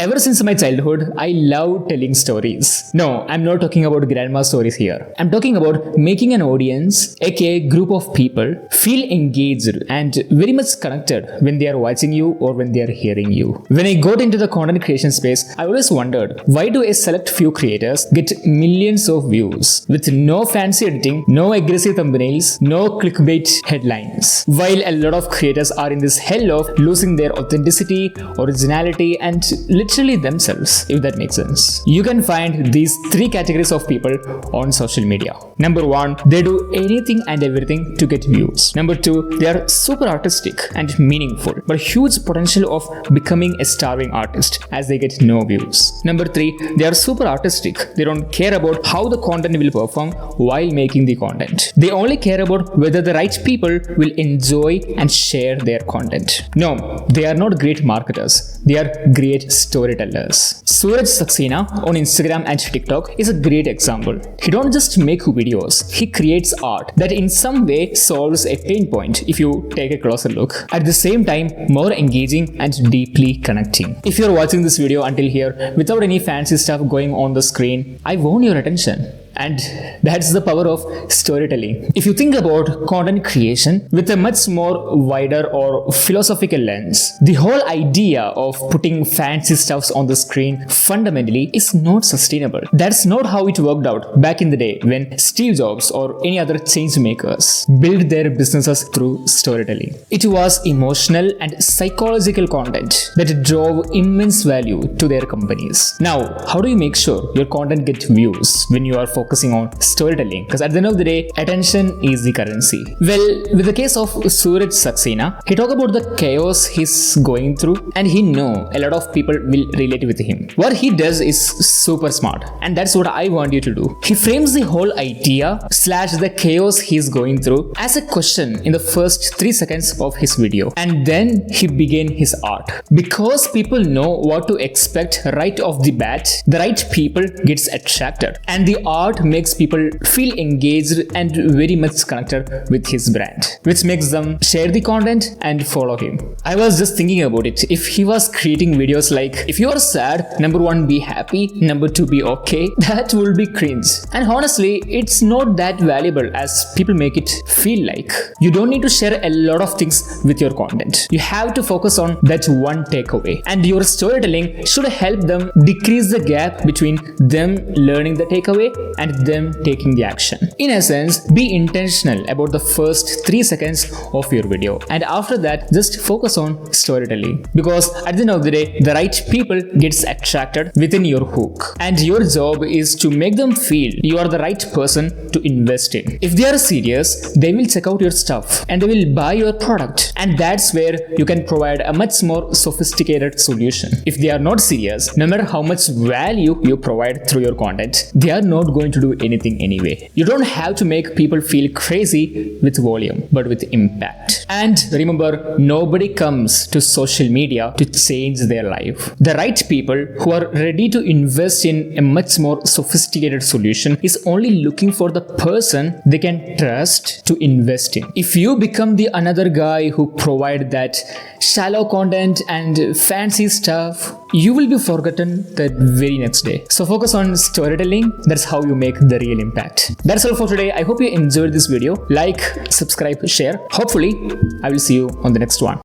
Ever since my childhood, I love telling stories. No, I'm not talking about grandma stories here. I'm talking about making an audience, aka group of people, feel engaged and very much connected when they are watching you or when they are hearing you. When I got into the content creation space, I always wondered, why do a select few creators get millions of views with no fancy editing, no aggressive thumbnails, no clickbait headlines, while a lot of creators are in this hell of losing their authenticity, originality, and literally themselves, if that makes sense. You can find these three categories of people on social media. Number one, they do anything and everything to get views. Number two, they are super artistic and meaningful, but huge potential of becoming a starving artist as they get no views. Number three, they are super artistic. They don't care about how the content will perform while making the content. They only care about whether the right people will enjoy and share their content. No, they are not great marketers. They are great storytellers. Faras Musthafa on Instagram and TikTok is a great example. He don't just make videos, he creates art that in some way solves a pain point if you take a closer look. At the same time, more engaging and deeply connecting. If you're watching this video until here without any fancy stuff going on the screen, I want your attention. And that's the power of storytelling. If you think about content creation with a much more wider or philosophical lens, the whole idea of putting fancy stuffs on the screen fundamentally is not sustainable. That's not how it worked out back in the day when Steve Jobs or any other change makers built their businesses through storytelling. It was emotional and psychological content that drove immense value to their companies. Now, how do you make sure your content gets views when you are focusing on storytelling? Because at the end of the day, attention is the currency. Well, with the case of Faras Musthafa, he talked about the chaos he's going through and he know a lot of people will relate with him. What he does is super smart and that's what I want you to do. He frames the whole idea / the chaos he's going through as a question in the first 3 seconds of his video, and then he began his art. Because people know what to expect right off the bat, the right people gets attracted and the art makes people feel engaged and very much connected with his brand, which makes them share the content and follow him. I was just thinking about it. If he was creating videos like, if you are sad, number one, be happy, number two, be okay, that will be cringe. And honestly, it's not that valuable as people make it feel like. You don't need to share a lot of things with your content. You have to focus on that one takeaway, and your storytelling should help them decrease the gap between them learning the takeaway and them taking the action. In essence, be intentional about the first 3 seconds of your video, and after that just focus on storytelling, because at the end of the day, the right people gets attracted within your hook, and your job is to make them feel you are the right person to invest in. If they are serious, they will check out your stuff and they will buy your product, and that's where you can provide a much more sophisticated solution. If they are not serious, no matter how much value you provide through your content, they are not going to do anything anyway. You don't have to make people feel crazy with volume, but with impact. And remember, nobody comes to social media to change their life. The right people who are ready to invest in a much more sophisticated solution is only looking for the person they can trust to invest in. If you become the another guy who provide that shallow content and fancy stuff, you will be forgotten the very next day. So focus on storytelling. That's how you make the real impact. That's all for today. I hope you enjoyed this video. Like, subscribe, share. Hopefully, I will see you on the next one.